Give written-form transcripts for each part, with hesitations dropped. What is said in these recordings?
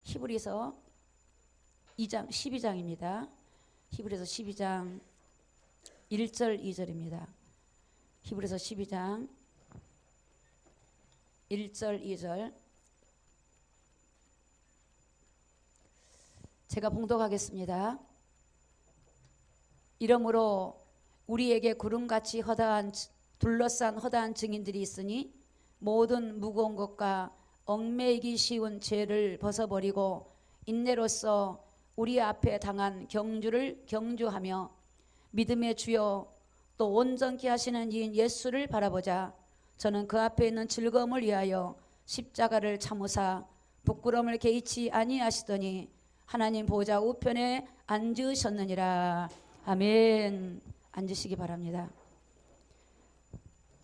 히브리서 2장 12장입니다. 히브리서 12장 1절 2절입니다. 히브리서 12장 1절 2절 제가 봉독하겠습니다. 이러므로 우리에게 구름같이 둘러싼 허다한 증인들이 있으니 모든 무거운 것과 얽매이기 쉬운 죄를 벗어버리고 인내로써 우리 앞에 당한 경주를 경주하며 믿음의 주여 또 온전케 하시는 이인 예수를 바라보자. 저는 그 앞에 있는 즐거움을 위하여 십자가를 참으사 부끄러움을 개의치 아니하시더니 하나님 보좌 우편에 앉으셨느니라. 아멘. 앉으시기 바랍니다.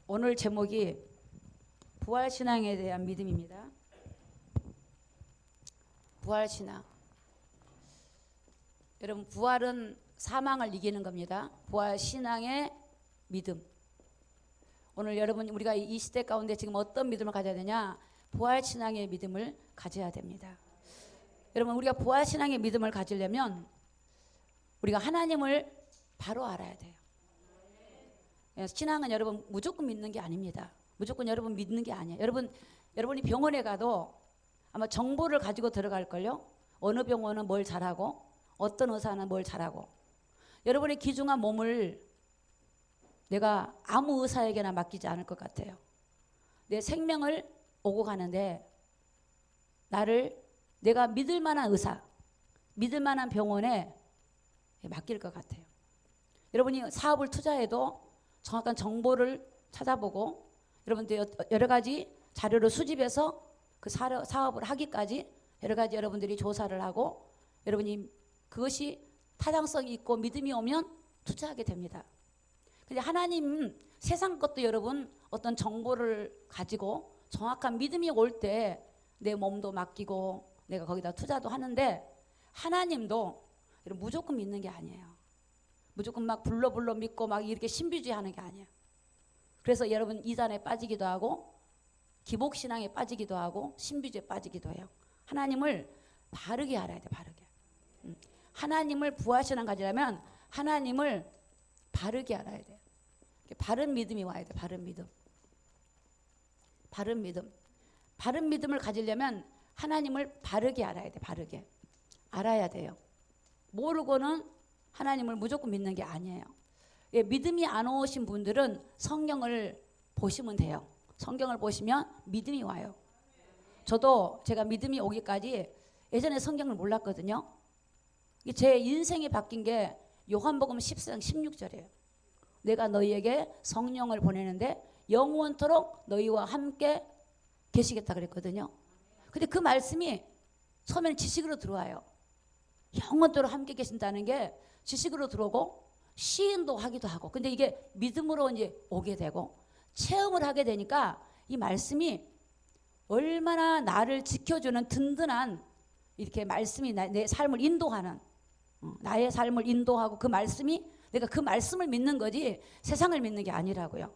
오늘 제목이 부활신앙에 대한 믿음입니다. 부활신앙. 여러분, 부활은 사망을 이기는 겁니다. 부활신앙의 믿음. 오늘 여러분, 우리가 이 시대 가운데 지금 어떤 믿음을 가져야 되냐? 부활신앙의 믿음을 가져야 됩니다. 여러분, 우리가 부활신앙의 믿음을 가지려면 우리가 하나님을 바로 알아야 돼요. 신앙은 여러분 무조건 믿는 게 아닙니다. 무조건 여러분 믿는 게 아니에요. 여러분이 병원에 가도 아마 정보를 가지고 들어갈걸요. 어느 병원은 뭘 잘하고 어떤 의사는 뭘 잘하고. 여러분의 귀중한 몸을 내가 아무 의사에게나 맡기지 않을 것 같아요. 내 생명을 오고 가는데 내가 믿을 만한 의사, 믿을 만한 병원에 맡길 것 같아요. 여러분이 사업을 투자해도 정확한 정보를 찾아보고 여러분들 여러 가지 자료를 수집해서 그 사업을 하기까지 여러 가지 여러분들이 조사를 하고 여러분이 그것이 타당성이 있고 믿음이 오면 투자하게 됩니다. 근데 하나님 세상 것도 여러분 어떤 정보를 가지고 정확한 믿음이 올 때 내 몸도 맡기고 내가 거기다 투자도 하는데 하나님도 여러분 무조건 믿는 게 아니에요. 무조건 막 불러 믿고 막 이렇게 신비주의하는 게 아니에요. 그래서 여러분 이단에 빠지기도 하고 기복신앙에 빠지기도 하고 신비주의에 빠지기도 해요. 하나님을 바르게 알아야 돼. 바르게. 하나님을 부활신앙 가지려면 하나님을 바르게 알아야 돼요. 바른 믿음이 와야 돼. 바른 믿음. 바른 믿음. 바른 믿음을 가지려면 하나님을 바르게 알아야 돼. 바르게. 알아야 돼요. 모르고는 하나님을 무조건 믿는 게 아니에요. 믿음이 안 오신 분들은 성경을 보시면 돼요. 성경을 보시면 믿음이 와요. 저도 제가 믿음이 오기까지 예전에 성경을 몰랐거든요. 제 인생이 바뀐 게 요한복음 10장 16절이에요. 내가 너희에게 성령을 보내는데 영원토록 너희와 함께 계시겠다 그랬거든요. 근데 그 말씀이 처음에는 지식으로 들어와요. 영원토록 함께 계신다는 게 지식으로 들어오고 시인도 하기도 하고. 근데 이게 믿음으로 이제 오게 되고 체험을 하게 되니까 이 말씀이 얼마나 나를 지켜주는 든든한 이렇게 말씀이 내 삶을 인도하는 나의 삶을 인도하고 그 말씀이 내가 그 말씀을 믿는 거지 세상을 믿는 게 아니라고요.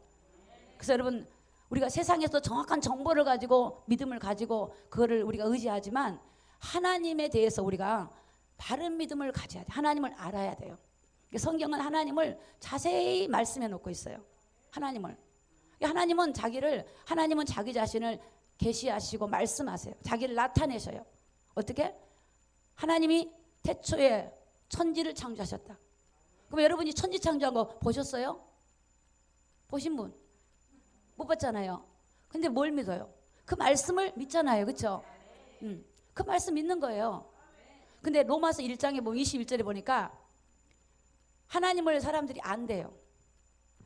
그래서 여러분 우리가 세상에서 정확한 정보를 가지고 믿음을 가지고 그거를 우리가 의지하지만 하나님에 대해서 우리가 바른 믿음을 가져야 돼. 하나님을 알아야 돼요. 성경은 하나님을 자세히 말씀해 놓고 있어요. 하나님은 자기 자신을 계시하시고 말씀하세요. 자기를 나타내셔요. 어떻게? 하나님이 태초에 천지를 창조하셨다. 그럼 여러분이 천지 창조한 거 보셨어요? 보신 분? 못 봤잖아요. 근데 뭘 믿어요? 그 말씀을 믿잖아요. 그렇죠? 그 말씀 믿는 거예요. 근데 로마서 1장에 보면 21절에 보니까 하나님을 사람들이 안대요.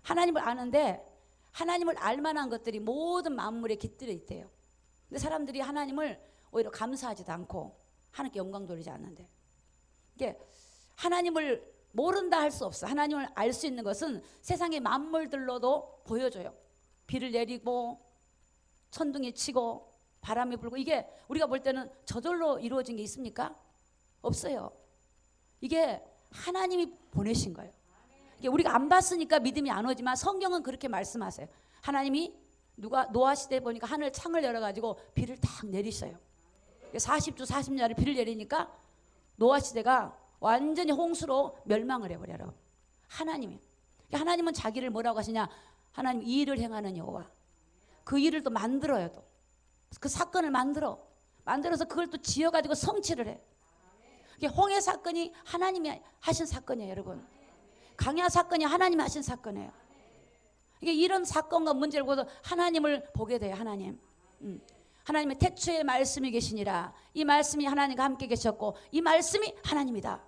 하나님을 아는데 하나님을 알만한 것들이 모든 만물에 깃들어 있대요. 근데 사람들이 하나님을 오히려 감사하지도 않고 하나님께 영광 돌리지 않는데 이게 하나님을 모른다 할 수 없어. 하나님을 알 수 있는 것은 세상의 만물들로도 보여줘요. 비를 내리고 천둥이 치고 바람이 불고 이게 우리가 볼 때는 저절로 이루어진 게 있습니까? 없어요. 이게 하나님이 보내신 거예요. 이게 우리가 안 봤으니까 믿음이 안 오지만 성경은 그렇게 말씀하세요. 하나님이 노아 시대에 보니까 하늘 창을 열어가지고 비를 딱 내리셔요. 40주 40년을 비를 내리니까 노아 시대가 완전히 홍수로 멸망을 해버려요. 하나님은 자기를 뭐라고 하시냐? 하나님 이 일을 행하는 여호와. 그 일을 또 만들어요. 또 그 사건을 만들어서 그걸 또 지어가지고 성취를 해. 홍해 사건이 하나님이 하신 사건이에요, 여러분. 강야 사건이 하나님이 하신 사건이에요. 이게 이런 사건과 문제를 보고 하나님을 보게 돼요. 하나님의 태초에 말씀이 계시니라. 이 말씀이 하나님과 함께 계셨고 이 말씀이 하나님이다.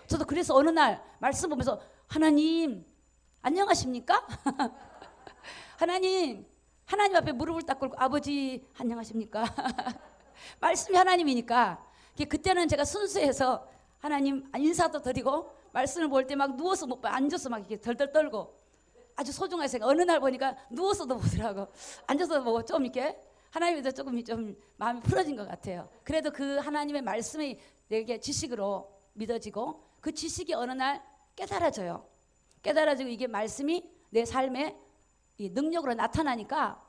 저도 그래서 어느 날 말씀 보면서 하나님 안녕하십니까? 하나님 앞에 무릎을 딱 꿇고 아버지 안녕하십니까? 말씀이 하나님이니까 그때는 제가 순수해서 하나님 인사도 드리고 말씀을 볼 때 막 누워서 못 봐. 앉아서 막 이렇게 덜덜 떨고 아주 소중하게 생각. 어느 날 보니까 누워서도 보더라고. 앉아서 보고 좀 이렇게 하나님에 대해서 조금 좀 마음이 풀어진 것 같아요. 그래도 그 하나님의 말씀이 내게 지식으로 믿어지고 그 지식이 어느 날 깨달아지고 이게 말씀이 내 삶에 이 능력으로 나타나니까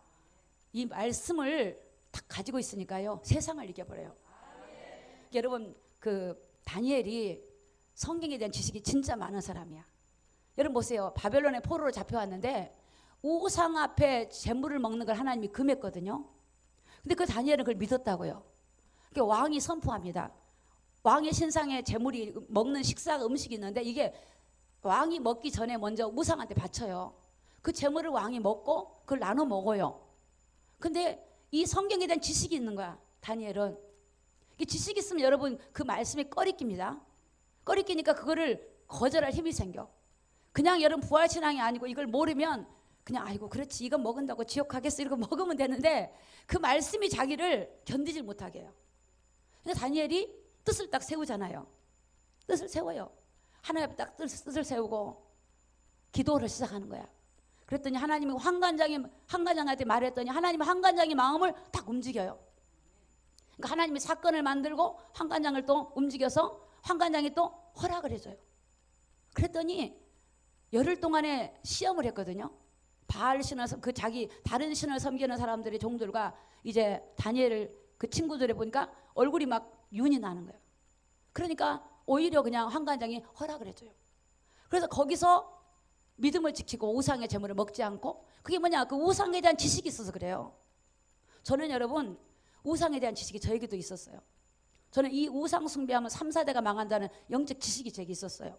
이 말씀을 딱 가지고 있으니까요 세상을 이겨버려요. 여러분 그 다니엘이 성경에 대한 지식이 진짜 많은 사람이야. 여러분 보세요. 바벨론의 포로로 잡혀왔는데 우상 앞에 재물을 먹는 걸 하나님이 금했거든요. 근데 그 다니엘은 그걸 믿었다고요. 그러니까 왕이 선포합니다. 왕의 신상에 재물이 먹는 식사가 음식이 있는데 이게 왕이 먹기 전에 먼저 우상한테 바쳐요. 그 재물을 왕이 먹고 그걸 나눠 먹어요. 근데 이 성경에 대한 지식이 있는 거야. 다니엘은. 지식이 있으면 여러분 그 말씀이 꺼리낍니다. 꺼리끼니까 그거를 거절할 힘이 생겨. 그냥 여러분 부활신앙이 아니고 이걸 모르면 그냥 아이고 그렇지 이건 먹은다고 지옥 가겠어 이러고 먹으면 되는데 그 말씀이 자기를 견디질 못하게 해요. 근데 다니엘이 뜻을 딱 세우잖아요. 뜻을 세워요. 하나님 앞에 딱 뜻을 세우고 기도를 시작하는 거야. 그랬더니 하나님이 한관장한테 말했더니 하나님이 한관장의 마음을 딱 움직여요. 그러니까 하나님이 사건을 만들고 한관장을 또 움직여서 한관장이 또 허락을 해줘요. 그랬더니 열흘 동안에 시험을 했거든요. 바알 신을 그 자기 다른 신을 섬기는 사람들의 종들과 이제 다니엘을 그 친구들을 보니까 얼굴이 막 윤이 나는 거예요. 그러니까 오히려 그냥 한관장이 허락을 해줘요. 그래서 거기서 믿음을 지키고 우상의 재물을 먹지 않고 그게 뭐냐 그 우상에 대한 지식이 있어서 그래요. 저는 여러분 우상에 대한 지식이 저에게도 있었어요. 저는 이 우상 숭배하면 3, 4대가 망한다는 영적 지식이 제게 있었어요.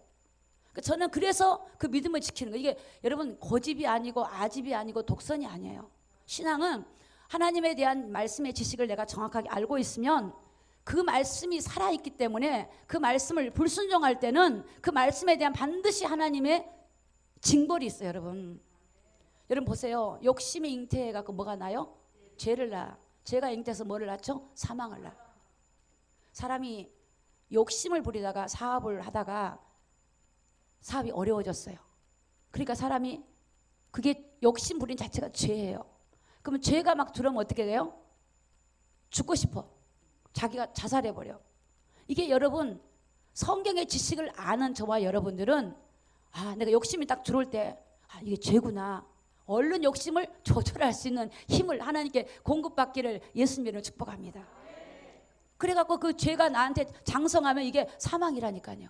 저는 그래서 그 믿음을 지키는 거예요. 이게 여러분 고집이 아니고 아집이 아니고 독선이 아니에요. 신앙은 하나님에 대한 말씀의 지식을 내가 정확하게 알고 있으면 그 말씀이 살아있기 때문에 그 말씀을 불순종할 때는 그 말씀에 대한 반드시 하나님의 징벌이 있어요. 여러분 보세요. 욕심이 잉태해갖고 뭐가 나요? 죄를 낳아. 죄가 잉태해서 뭐를 낳죠? 사망을 낳아. 사람이 욕심을 부리다가 사업을 하다가 사업이 어려워졌어요. 그러니까 사람이 그게 욕심 부린 자체가 죄예요. 그러면 죄가 막 들어오면 어떻게 돼요? 죽고 싶어. 자기가 자살해버려. 이게 여러분 성경의 지식을 아는 저와 여러분들은 내가 욕심이 딱 들어올 때 이게 죄구나. 얼른 욕심을 조절할 수 있는 힘을 하나님께 공급받기를 예수님으로 축복합니다. 그래갖고 그 죄가 나한테 장성하면 이게 사망이라니까요.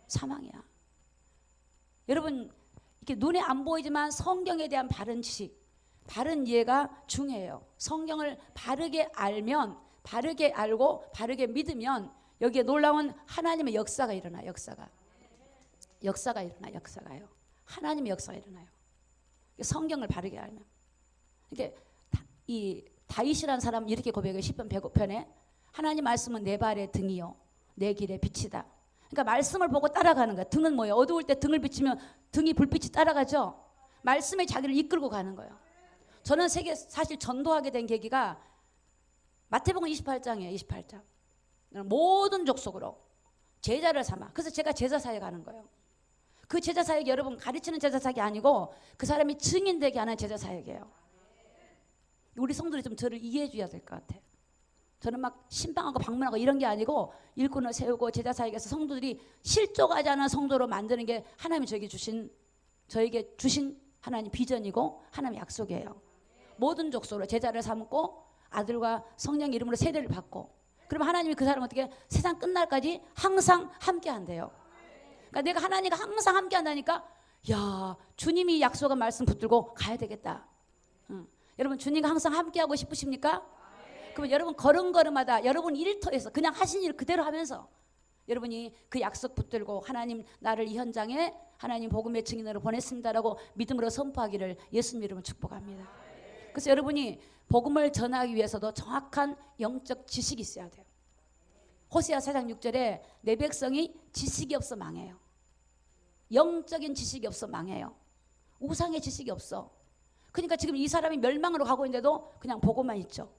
사망이야. 여러분 이렇게 눈에 안 보이지만 성경에 대한 바른 지식, 바른 이해가 중요해요. 성경을 바르게 알면, 바르게 알고 바르게 믿으면 여기에 놀라운 하나님의 역사가 일어나요. 역사가 일어나요. 하나님의 역사가 일어나요. 성경을 바르게 알면. 이게 이 다윗이라는 사람은 이렇게 고백해요. 시편 105편에 하나님 말씀은 내 발의 등이요 내 길의 빛이다. 그러니까 말씀을 보고 따라가는 거야. 등은 뭐예요? 어두울 때 등을 비치면 등이 불빛이 따라가죠. 말씀에 자기를 이끌고 가는 거예요. 저는 사실 전도하게 된 계기가 마태복음 28장이에요. 28장. 모든 족속으로 제자를 삼아. 그래서 제가 제자 사역 하는 거예요. 그 제자 사역이 여러분 가르치는 제자 사역이 아니고 그 사람이 증인되게 하는 제자 사역이에요. 우리 성도들이 좀 저를 이해해 줘야 될 것 같아요. 저는 막 신방하고 방문하고 이런 게 아니고 일꾼을 세우고 제자 사역에서 성도들이 실족하지 않은 성도로 만드는 게 하나님이 저에게 주신 하나님 비전이고 하나님의 약속이에요. 모든 족속으로 제자를 삼고 아들과 성령 이름으로 세례를 받고 그러면 하나님이 그 사람 어떻게 세상 끝날까지 항상 함께 한대요. 그러니까 내가 하나님과 항상 함께 한다니까 야 주님이 약속한 말씀 붙들고 가야 되겠다. 여러분 주님과 항상 함께 하고 싶으십니까? 그러면 여러분 걸음걸음마다 여러분 일터에서 그냥 하신 일 그대로 하면서 여러분이 그 약속 붙들고 하나님 나를 이 현장에 하나님 복음의 증인으로 보냈습니다라고 믿음으로 선포하기를 예수님 이름으로 축복합니다. 그래서 여러분이 복음을 전하기 위해서도 정확한 영적 지식이 있어야 돼요. 호세아 4장 6절에 내 백성이 지식이 없어 망해요. 영적인 지식이 없어 망해요. 우상의 지식이 없어. 그러니까 지금 이 사람이 멸망으로 가고 있는데도 그냥 보고만 있죠.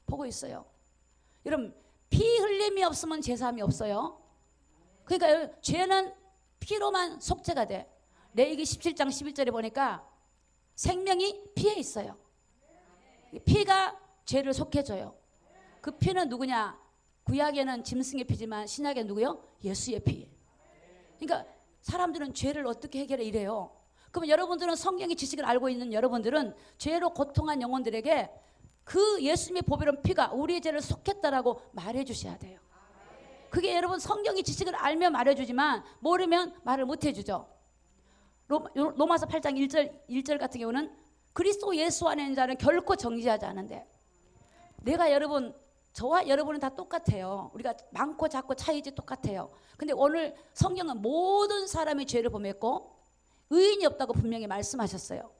보고 있어요. 여러분 피 흘림이 없으면 제사함이 없어요. 그러니까 죄는 피로만 속죄가 돼. 레위기 17장 11절에 보니까 생명이 피에 있어요. 피가 죄를 속해줘요. 그 피는 누구냐? 구약에는 짐승의 피지만 신약에는 누구요? 예수의 피. 그러니까 사람들은 죄를 어떻게 해결해 이래요. 그러면 여러분들은 성경의 지식을 알고 있는 여러분들은 죄로 고통한 영혼들에게 그 예수님의 보배로운 피가 우리의 죄를 속했다라고 말해 주셔야 돼요. 그게 여러분 성경의 지식을 알면 말해주지만 모르면 말을 못 해주죠. 로마서 8장 1절 같은 경우는 그리스도 예수 안에 있는 자는 결코 정죄하지 않은데 내가 여러분 저와 여러분은 다 똑같아요. 우리가 많고 작고 차이지 똑같아요. 근데 오늘 성경은 모든 사람의 죄를 범했고 의인이 없다고 분명히 말씀하셨어요.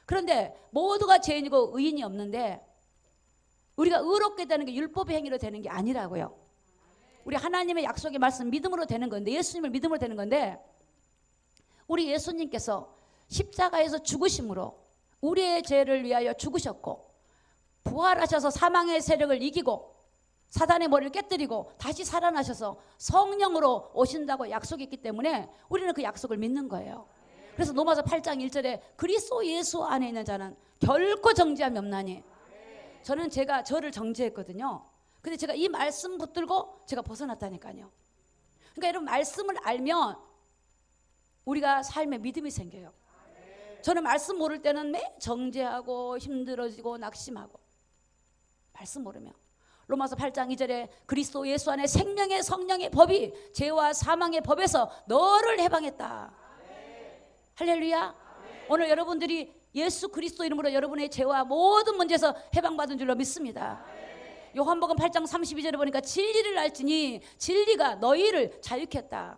그런데 모두가 죄인이고 의인이 없는데 우리가 의롭게 되는 게 율법의 행위로 되는 게 아니라고요. 우리 하나님의 약속의 말씀 믿음으로 되는 건데 예수님을 믿음으로 되는 건데 우리 예수님께서 십자가에서 죽으심으로 우리의 죄를 위하여 죽으셨고 부활하셔서 사망의 세력을 이기고 사단의 머리를 깨뜨리고 다시 살아나셔서 성령으로 오신다고 약속했기 때문에 우리는 그 약속을 믿는 거예요. 그래서 로마서 8장 1절에 그리스도 예수 안에 있는 자는 결코 정죄함이 없나니 저는 제가 저를 정죄했거든요. 근데 제가 이 말씀 붙들고 제가 벗어났다니까요. 그러니까 여러분 말씀을 알면 우리가 삶에 믿음이 생겨요. 저는 말씀 모를 때는 매 정죄하고 힘들어지고 낙심하고 말씀 모르면 로마서 8장 2절에 그리스도 예수 안에 생명의 성령의 법이 죄와 사망의 법에서 너를 해방했다. 할렐루야. 오늘 여러분들이 예수 그리스도 이름으로 여러분의 죄와 모든 문제에서 해방받은 줄로 믿습니다. 요한복음 8장 32절에 보니까 진리를 알지니 진리가 너희를 자유케 했다.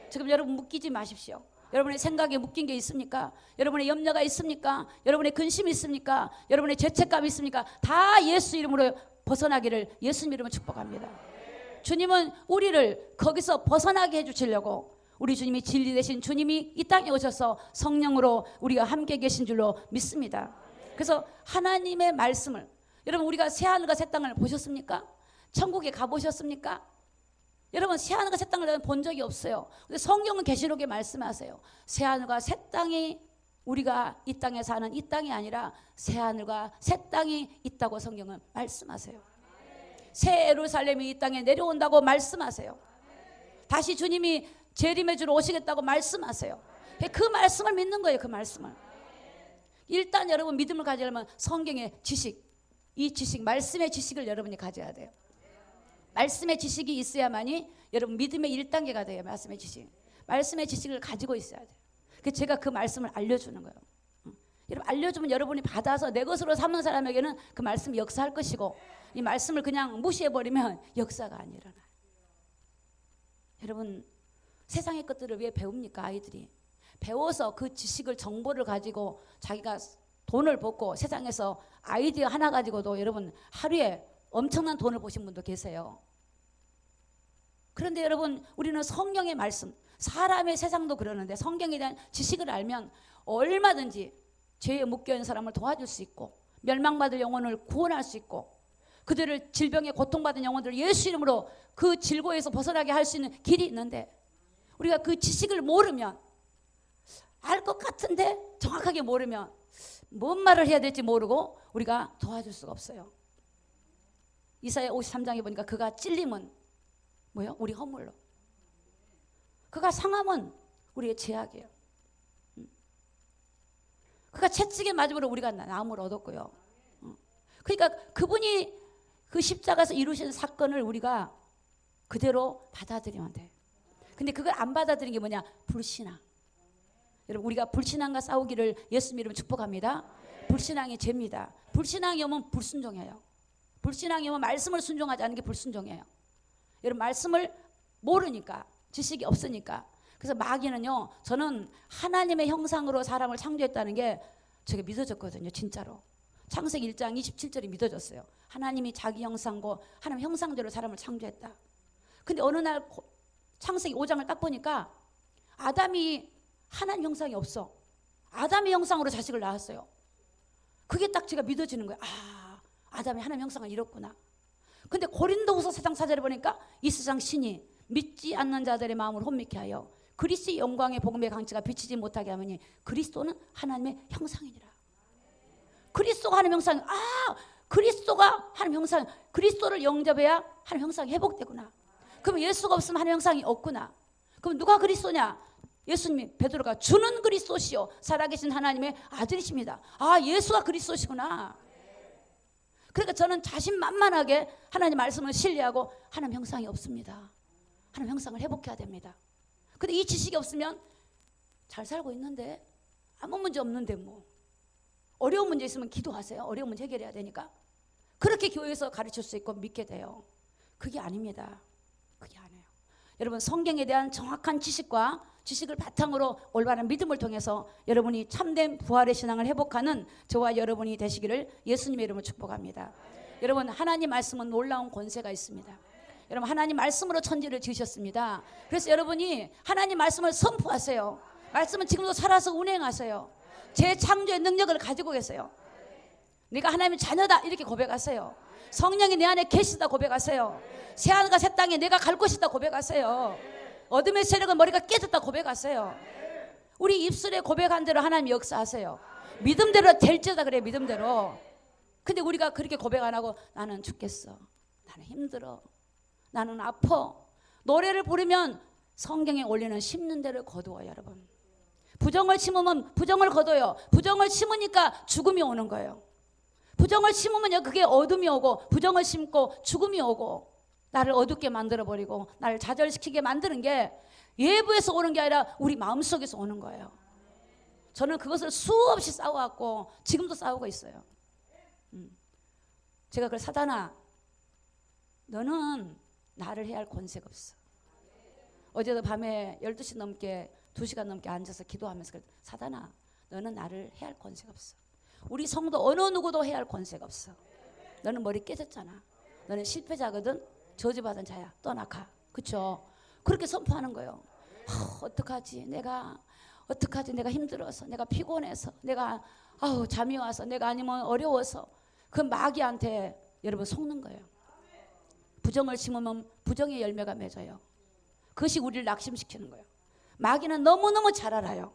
지금 여러분 묶이지 마십시오. 여러분의 생각에 묶인 게 있습니까? 여러분의 염려가 있습니까? 여러분의 근심이 있습니까? 여러분의 죄책감이 있습니까? 다 예수 이름으로 벗어나기를 예수님 이름으로 축복합니다. 주님은 우리를 거기서 벗어나게 해주시려고 우리 주님이 진리 되신 주님이 이 땅에 오셔서 성령으로 우리가 함께 계신 줄로 믿습니다. 그래서 하나님의 말씀을 여러분 우리가 새하늘과 새 땅을 보셨습니까? 천국에 가보셨습니까? 여러분 새하늘과 새 땅을 본 적이 없어요. 근데 성경은 계시록에 말씀하세요. 새하늘과 새 땅이 우리가 이 땅에 사는 이 땅이 아니라 새하늘과 새 땅이 있다고 성경은 말씀하세요. 새 예루살렘이 이 땅에 내려온다고 말씀하세요. 다시 주님이 재림의 주로 오시겠다고 말씀하세요. 그 말씀을 믿는 거예요. 그 말씀을. 일단 여러분 믿음을 가지려면 성경의 지식, 이 지식, 말씀의 지식을 여러분이 가져야 돼요. 말씀의 지식이 있어야만이 여러분 믿음의 1단계가 돼요. 말씀의 지식. 말씀의 지식을 가지고 있어야 돼요. 그래서 제가 그 말씀을 알려주는 거예요. 여러분 알려주면 여러분이 받아서 내 것으로 삼는 사람에게는 그 말씀이 역사할 것이고 이 말씀을 그냥 무시해버리면 역사가 안 일어나요. 여러분 세상의 것들을 왜 배웁니까? 아이들이 배워서 그 지식을 정보를 가지고 자기가 돈을 벌고 세상에서 아이디어 하나 가지고도 여러분 하루에 엄청난 돈을 버신 분도 계세요. 그런데 여러분 우리는 성경의 말씀, 사람의 세상도 그러는데 성경에 대한 지식을 알면 얼마든지 죄에 묶여있는 사람을 도와줄 수 있고 멸망받을 영혼을 구원할 수 있고 그들을 질병에 고통받은 영혼들을 예수 이름으로 그 질고에서 벗어나게 할 수 있는 길이 있는데 우리가 그 지식을 모르면 알 것 같은데 정확하게 모르면 뭔 말을 해야 될지 모르고 우리가 도와줄 수가 없어요. 이사야 53장에 보니까 그가 찔림은 뭐요? 우리 허물로. 그가 상함은 우리의 죄악이에요. 그가 채찍에 맞음으로 우리가 나음을 얻었고요. 그러니까 그분이 그 십자가에서 이루신 사건을 우리가 그대로 받아들이면 돼. 근데 그걸 안 받아들이는 게 뭐냐? 불신앙. 여러분, 우리가 불신앙과 싸우기를 예수님 이름으로 축복합니다. 불신앙이 죄입니다. 불신앙이 오면 불순종이에요. 불신앙이 오면 말씀을 순종하지 않는 게 불순종이에요. 여러분, 말씀을 모르니까, 지식이 없으니까. 그래서 마귀는요, 저는 하나님의 형상으로 사람을 창조했다는 게 제가 믿어졌거든요. 진짜로. 창세기 1장 27절이 믿어졌어요. 하나님이 자기 형상고 하나님 형상대로 사람을 창조했다. 근데 어느 날 창세기 5장을 딱 보니까 아담이 하나님 형상이 없어. 아담의 형상으로 자식을 낳았어요. 그게 딱 제가 믿어지는 거예요. 아, 아담이 하나님 형상을 잃었구나. 근데 고린도후서 4장 4절에 보니까 이 세상 신이 믿지 않는 자들의 마음을 혼미케 하여 그리스도의 영광의 복음의 강치가 비치지 못하게 하느니 그리스도는 하나님의 형상이니라. 그리스도가 하나님 형상, 그리스도가 하나님 형상, 그리스도를 영접해야 하나님 형상이 회복되구나. 그럼 예수가 없으면 하나님 형상이 없구나. 그럼 누가 그리스도냐? 예수님이 베드로가 주는 그리스도시요 살아계신 하나님의 아들이십니다. 아, 예수가 그리스도시구나. 그러니까 저는 자신만만하게 하나님 말씀을 신뢰하고 하나님 형상이 없습니다. 하나님 형상을 회복해야 됩니다. 근데 이 지식이 없으면 잘 살고 있는데 아무 문제 없는데 뭐 어려운 문제 있으면 기도하세요. 어려운 문제 해결해야 되니까. 그렇게 교회에서 가르칠 수 있고 믿게 돼요. 그게 아닙니다. 그게 아니에요. 여러분, 성경에 대한 정확한 지식을 바탕으로 올바른 믿음을 통해서 여러분이 참된 부활의 신앙을 회복하는 저와 여러분이 되시기를 예수님의 이름으로 축복합니다. 여러분, 하나님 말씀은 놀라운 권세가 있습니다. 여러분, 하나님 말씀으로 천지를 지으셨습니다. 그래서 여러분이 하나님 말씀을 선포하세요. 말씀은 지금도 살아서 운행하세요. 재창조의 능력을 가지고 계세요. 네가 하나님의 자녀다 이렇게 고백하세요. 성령이 내 안에 계시다 고백하세요. 새하늘과 새 땅에 내가 갈 곳이다 고백하세요. 어둠의 세력은 머리가 깨졌다 고백하세요. 우리 입술에 고백한 대로 하나님 역사하세요. 믿음대로 될지다 그래. 믿음대로. 근데 우리가 그렇게 고백 안 하고 나는 죽겠어, 나는 힘들어, 나는 아파. 노래를 부르면 성경에 올리는 심는 대로 거두어요. 여러분, 부정을 심으면 부정을 거둬요. 부정을 심으니까 죽음이 오는 거예요. 부정을 심으면요, 그게 어둠이 오고, 부정을 심고 죽음이 오고, 나를 어둡게 만들어버리고 나를 좌절시키게 만드는 게 외부에서 오는 게 아니라 우리 마음속에서 오는 거예요. 저는 그것을 수없이 싸워왔고 지금도 싸우고 있어요. 제가 그래, 사단아, 너는 나를 해야 할 권세가 없어. 어제도 밤에 12시 넘게 2시간 넘게 앉아서 기도하면서 그래, 사단아, 너는 나를 해야 할 권세가 없어. 우리 성도 어느 누구도 해야 할 권세가 없어. 너는 머리 깨졌잖아. 너는 실패자거든. 저주받은 자야. 떠나가. 그렇죠? 그렇게 선포하는 거예요. 어떡하지? 내가 힘들어서, 내가 피곤해서, 내가 잠이 와서, 내가 아니면 어려워서. 그 마귀한테 여러분 속는 거예요. 부정을 심으면 부정의 열매가 맺어요. 그것이 우리를 낙심시키는 거예요. 마귀는 너무너무 잘 알아요.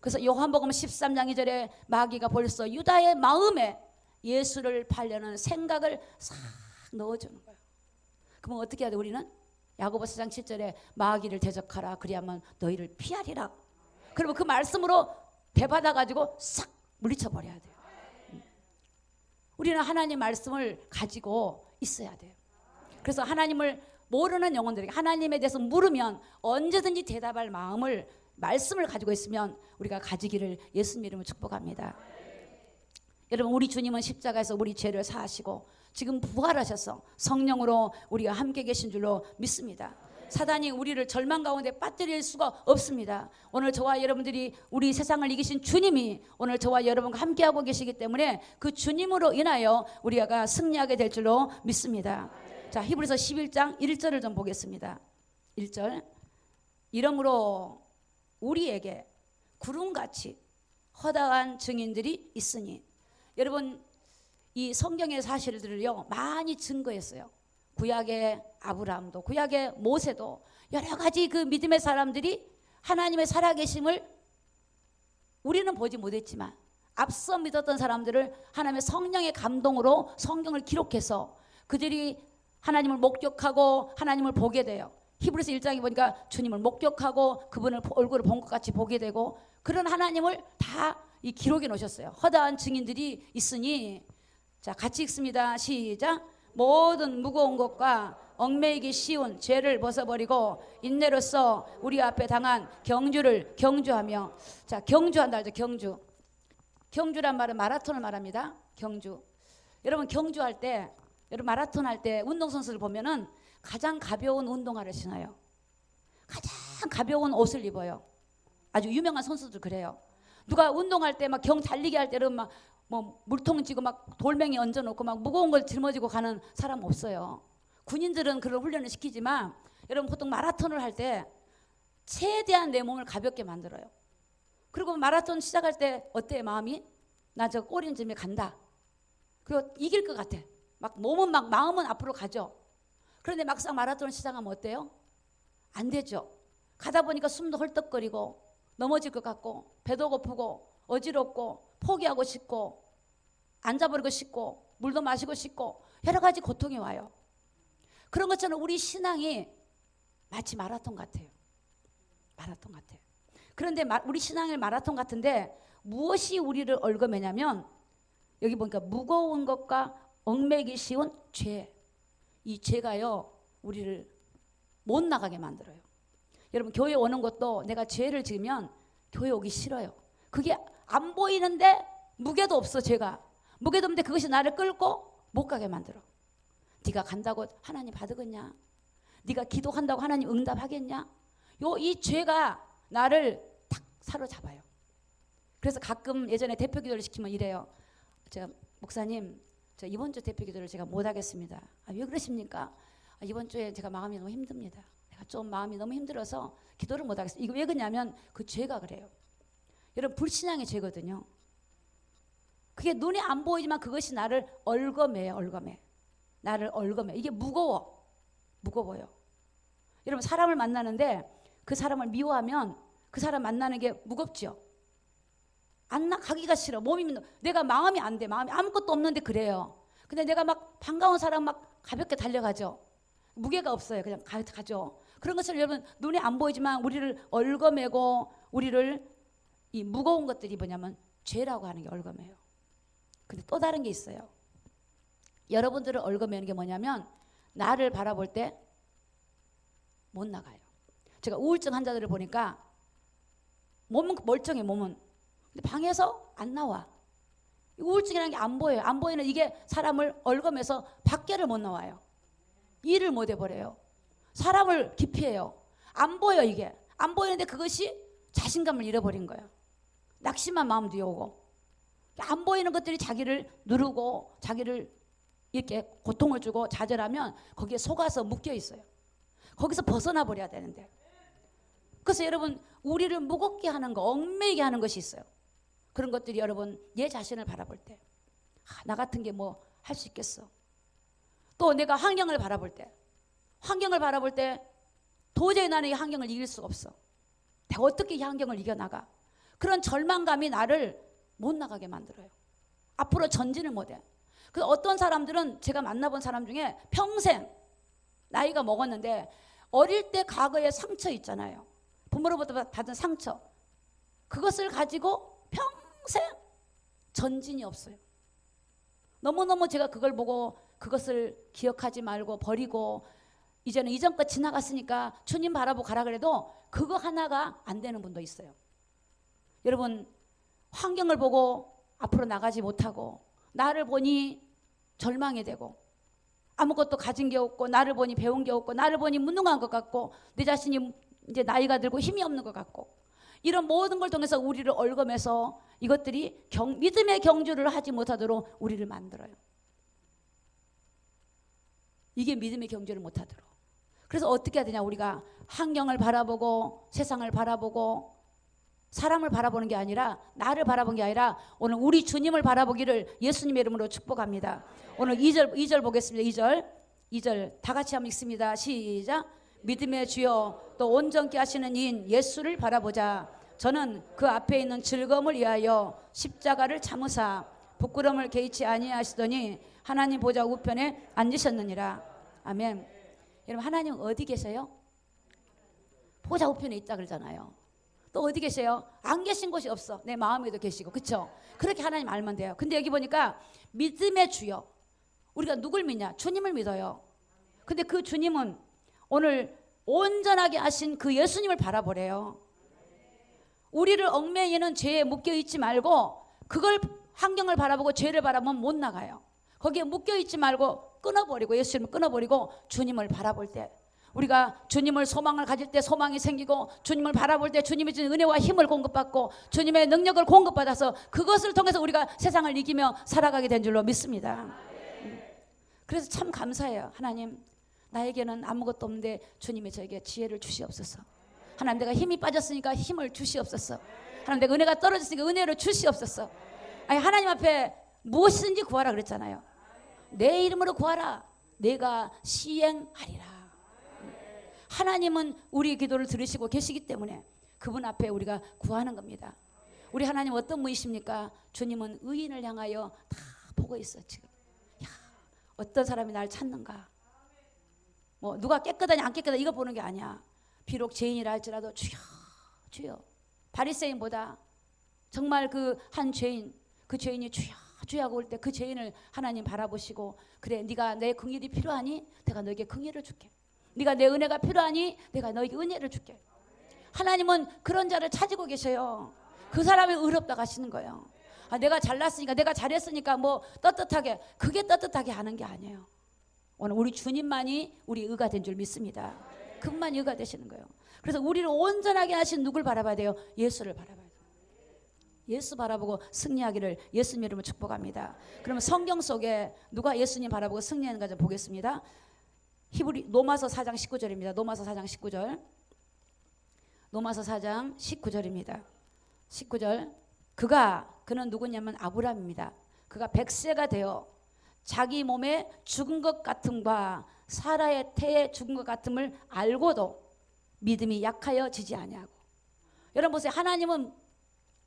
그래서 요한복음 13장 2절에 마귀가 벌써 유다의 마음에 예수를 팔려는 생각을 싹 넣어주는 거예요. 그럼 어떻게 해야 돼? 우리는 야고보서 4장 7절에 마귀를 대적하라, 그리하면 너희를 피하리라. 그러면 그 말씀으로 대받아가지고 싹 물리쳐 버려야 돼요. 우리는 하나님 말씀을 가지고 있어야 돼요. 그래서 하나님을 모르는 영혼들에게 하나님에 대해서 물으면 언제든지 대답할 마음을, 말씀을 가지고 있으면 우리가 가지기를 예수님 이름으로 축복합니다. 여러분, 우리 주님은 십자가에서 우리 죄를 사하시고 지금 부활하셔서 성령으로 우리가 함께 계신 줄로 믿습니다. 사단이 우리를 절망 가운데 빠뜨릴 수가 없습니다. 오늘 저와 여러분들이, 우리 세상을 이기신 주님이 오늘 저와 여러분과 함께하고 계시기 때문에 그 주님으로 인하여 우리가 승리하게 될 줄로 믿습니다. 자, 히브리서 11장 1절을 좀 보겠습니다. 1절. 이러므로 우리에게 구름같이 허다한 증인들이 있으니. 여러분, 이 성경의 사실들을요 많이 증거했어요. 구약의 아브라함도, 구약의 모세도, 여러 가지 그 믿음의 사람들이 하나님의 살아계심을 우리는 보지 못했지만 앞서 믿었던 사람들을 하나님의 성령의 감동으로 성경을 기록해서 그들이 하나님을 목격하고 하나님을 보게 돼요. 히브리서 1장에 보니까 주님을 목격하고 그분을 얼굴을 본 것 같이 보게 되고, 그런 하나님을 다 이 기록해 놓으셨어요. 허다한 증인들이 있으니. 자, 같이 읽습니다. 시작. 모든 무거운 것과 얽매이기 쉬운 죄를 벗어버리고 인내로서 우리 앞에 당한 경주를 경주하며. 자, 경주한다 하죠. 경주. 경주란 말은 마라톤을 말합니다. 경주. 여러분 경주할 때, 여러분 마라톤 할 때 운동선수를 보면은 가장 가벼운 운동화를 신어요. 가장 가벼운 옷을 입어요. 아주 유명한 선수들 그래요. 누가 운동할 때 막 달리기 할 때는 막 뭐 물통 쥐고 막 돌멩이 얹어놓고 막 무거운 걸 짊어지고 가는 사람 없어요. 군인들은 그런 훈련을 시키지만 여러분 보통 마라톤을 할 때 최대한 내 몸을 가볍게 만들어요. 그리고 마라톤 시작할 때 어때요? 마음이? 나 저 꼬리쯤에 간다. 그리고 이길 것 같아. 막 몸은 막 마음은 앞으로 가죠. 그런데 막상 마라톤 시작하면 어때요? 안 되죠. 가다 보니까 숨도 헐떡거리고 넘어질 것 같고 배도 고프고 어지럽고 포기하고 싶고 앉아버리고 싶고 물도 마시고 싶고 여러 가지 고통이 와요. 그런 것처럼 우리 신앙이 마치 마라톤 같아요. 마라톤 같아요. 그런데 우리 신앙의 마라톤 같은데 무엇이 우리를 얽어매냐면 여기 보니까 무거운 것과 얽매기 쉬운 죄. 이 죄가요 우리를 못 나가게 만들어요. 여러분 교회 오는 것도 내가 죄를 지으면 교회 오기 싫어요. 그게 안 보이는데 무게도 없어. 죄가 무게도 없는데 그것이 나를 끌고 못 가게 만들어. 네가 간다고 하나님 받으겠냐? 네가 기도한다고 하나님 응답하겠냐? 이 죄가 나를 탁 사로잡아요. 그래서 가끔 예전에 대표 기도를 시키면 이래요. 제가 목사님 저 이번 주 대표 기도를 제가 못 하겠습니다. 왜 그러십니까? 이번 주에 제가 마음이 너무 힘듭니다. 내가 좀 마음이 너무 힘들어서 기도를 못 하겠어요. 이거 왜 그러냐면 그 죄가 그래요. 여러분 불신앙의 죄거든요. 그게 눈에 안 보이지만 그것이 나를 얽어매요. 얽어매. 나를 얽어매. 이게 무거워요. 여러분 사람을 만나는데 그 사람을 미워하면 그 사람 만나는 게 무겁죠. 가기가 싫어. 내가 마음이 안 돼. 마음이 아무것도 없는데 그래요. 근데 내가 막 반가운 사람 막 가볍게 달려가죠. 무게가 없어요. 그냥 가죠. 그런 것처럼 여러분 눈에 안 보이지만 우리를 얽어매고 우리를 이 무거운 것들이 뭐냐면 죄라고 하는 게 얽어매요. 근데 또 다른 게 있어요. 여러분들을 얽어매는 게 뭐냐면 나를 바라볼 때 못 나가요. 제가 우울증 환자들을 보니까 몸은 멀쩡해. 몸은. 근데 방에서 안 나와. 우울증이라는 게 안 보여요. 안 보이는 이게 사람을 얽어매서 밖에를 못 나와요. 일을 못 해버려요. 사람을 기피해요. 안 보여. 이게 안 보이는데 그것이 자신감을 잃어버린 거예요. 낙심한 마음도 오고 안 보이는 것들이 자기를 누르고 자기를 이렇게 고통을 주고 좌절하면 거기에 속아서 묶여 있어요. 거기서 벗어나 버려야 되는데. 그래서 여러분 우리를 무겁게 하는 거, 얽매이게 하는 것이 있어요. 그런 것들이 여러분 내 자신을 바라볼 때 나 같은 게 뭐 할 수 있겠어. 또 내가 환경을 바라볼 때 도저히 나는 이 환경을 이길 수가 없어. 내가 어떻게 이 환경을 이겨나가. 그런 절망감이 나를 못 나가게 만들어요. 앞으로 전진을 못해. 그래서 어떤 사람들은 제가 만나본 사람 중에 평생 나이가 먹었는데 어릴 때 과거의 상처 있잖아요. 부모로부터 받은 상처. 그것을 가지고 평생 전진이 없어요. 너무너무 제가 그걸 보고 그것을 기억하지 말고 버리고 이제는 이전 것 지나갔으니까 주님 바라보고 가라 그래도 그거 하나가 안 되는 분도 있어요. 여러분 환경을 보고 앞으로 나가지 못하고 나를 보니 절망이 되고 아무것도 가진 게 없고 나를 보니 배운 게 없고 나를 보니 무능한 것 같고 내 자신이 이제 나이가 들고 힘이 없는 것 같고 이런 모든 걸 통해서 우리를 얽어매서 이것들이 믿음의 경주를 하지 못하도록 우리를 만들어요. 이게 믿음의 경주를 못하도록. 그래서 어떻게 해야 되냐. 우리가 환경을 바라보고 세상을 바라보고 사람을 바라보는 게 아니라 나를 바라본 게 아니라 오늘 우리 주님을 바라보기를 예수님의 이름으로 축복합니다. 오늘 2절 보겠습니다. 2절 다 같이 한번 읽습니다. 시작. 믿음의 주여 또 온전케 하시는 이인 예수를 바라보자. 저는 그 앞에 있는 즐거움을 위하여 십자가를 참으사 부끄러움을 개의치 아니하시더니 하나님 보좌 우편에 앉으셨느니라. 아멘. 여러분 하나님 어디 계세요? 보좌 우편에 있다 그러잖아요. 또 어디 계세요? 안 계신 곳이 없어. 내 마음에도 계시고. 그렇죠? 그렇게 하나님 알면 돼요. 근데 여기 보니까 믿음의 주여 우리가 누굴 믿냐? 주님을 믿어요. 근데 그 주님은 오늘 온전하게 하신 그 예수님을 바라보래요. 우리를 얽매이는 죄에 묶여있지 말고 그걸 환경을 바라보고 죄를 바라보면 못 나가요. 거기에 묶여있지 말고 끊어버리고 예수님을 끊어버리고 주님을 바라볼 때 우리가 주님을 소망을 가질 때 소망이 생기고 주님을 바라볼 때 주님이 주는 은혜와 힘을 공급받고 주님의 능력을 공급받아서 그것을 통해서 우리가 세상을 이기며 살아가게 된 줄로 믿습니다. 그래서 참 감사해요. 하나님 나에게는 아무것도 없는데 주님이 저에게 지혜를 주시옵소서. 하나님 내가 힘이 빠졌으니까 힘을 주시옵소서. 하나님 내가 은혜가 떨어졌으니까 은혜를 주시옵소서. 아니 하나님 앞에 무엇이든지 구하라 그랬잖아요. 내 이름으로 구하라 내가 시행하리라. 하나님은 우리 기도를 들으시고 계시기 때문에 그분 앞에 우리가 구하는 겁니다. 우리 하나님 어떤 분이십니까? 주님은 의인을 향하여 다 보고 있어 지금. 야, 어떤 사람이 날 찾는가? 뭐 누가 깨끗하냐 안 깨끗하냐 이거 보는 게 아니야. 비록 죄인이라 할지라도 주여 주여. 바리새인보다 정말 그 한 죄인 그 죄인이 주여 주여 하고 올 때 그 죄인을 하나님 바라보시고 그래 네가 내 긍휼이 필요하니 내가 너에게 긍휼을 줄게. 네가 내 은혜가 필요하니 내가 너에게 은혜를 줄게. 하나님은 그런 자를 찾고 계셔요. 그 사람이 의롭다 가시는 거예요. 아, 내가 잘났으니까 내가 잘했으니까 뭐 떳떳하게 그게 떳떳하게 하는 게 아니에요. 오늘 우리 주님만이 우리 의가 된 줄 믿습니다. 그분만이 의가 되시는 거예요. 그래서 우리를 온전하게 하신 누굴 바라봐야 돼요? 예수를 바라봐야 돼요. 예수 바라보고 승리하기를 예수님 이름으로 축복합니다. 그러면 성경 속에 누가 예수님 바라보고 승리하는가 좀 보겠습니다. 로마서 4장 19절입니다. 로마서 4장 19절. 로마서 4장 19절입니다. 19절. 그는 누구냐면 아브라함입니다. 그가 100세가 되어 자기 몸에 죽은 것 같음과 사라의 태에 죽은 것 같음을 알고도 믿음이 약하여 지지 아니하고. 여러분 보세요. 하나님은